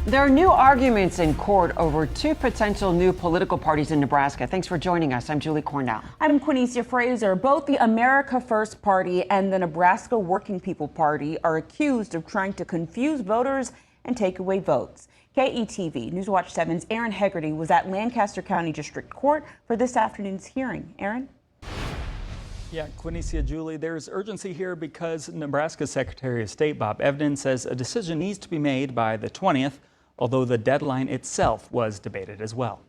There are new arguments in court over two potential new political parties in Nebraska. Thanks for joining us. I'm Julie Cornell. I'm Quinicia Fraser. Both the America First Party and the Nebraska Working People Party are accused of trying to confuse voters and take away votes. KETV Newswatch 7's Aaron Hegarty was at Lancaster County District Court for this afternoon's hearing. Aaron? Yeah, Quinicia, Julie, there's urgency here because Nebraska Secretary of State Bob Evnen says a decision needs to be made by the 20th, although the deadline itself was debated as well.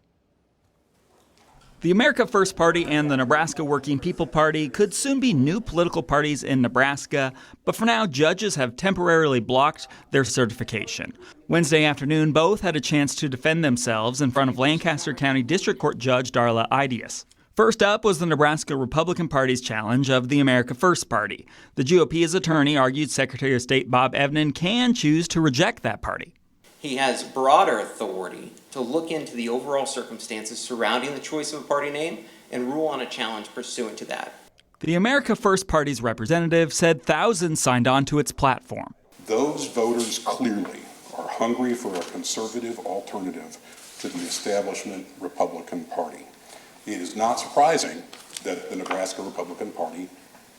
The America First Party and the Nebraska Working People Party could soon be new political parties in Nebraska, but for now, judges have temporarily blocked their certification. Wednesday afternoon, both had a chance to defend themselves in front of Lancaster County District Court Judge Darla Idias. First up was the Nebraska Republican Party's challenge of the America First Party. The GOP's attorney argued Secretary of State Bob Evnen can choose to reject that party. He has broader authority to look into the overall circumstances surrounding the choice of a party name and rule on a challenge pursuant to that. The America First Party's representative said thousands signed on to its platform. Those voters clearly are hungry for a conservative alternative to the establishment Republican Party. It is not surprising that the Nebraska Republican Party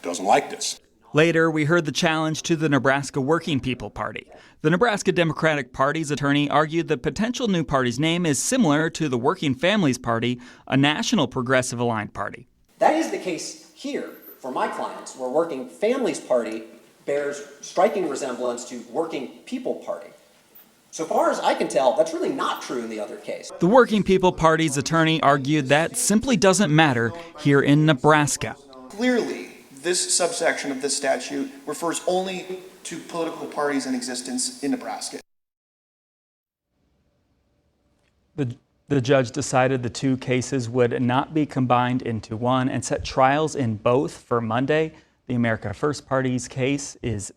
doesn't like this. Later, we heard the challenge to the Nebraska Working People Party. The Nebraska Democratic Party's attorney argued the potential new party's name is similar to the Working Families Party, a national progressive aligned party. That is the case here for my clients, where Working Families Party bears striking resemblance to Working People Party. So far as I can tell, that's really not true in the other case. The Working People Party's attorney argued that simply doesn't matter here in Nebraska. Clearly, this subsection of this statute refers only to political parties in existence in Nebraska. The judge decided the two cases would not be combined into one and set trials in both for Monday. The America First Party's case is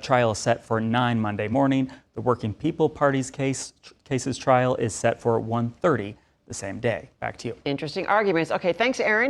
trial is set for 9 Monday morning. The Working People Party's case's trial is set for 1:30 the same day. Back to you. Interesting arguments. Okay, thanks, Aaron.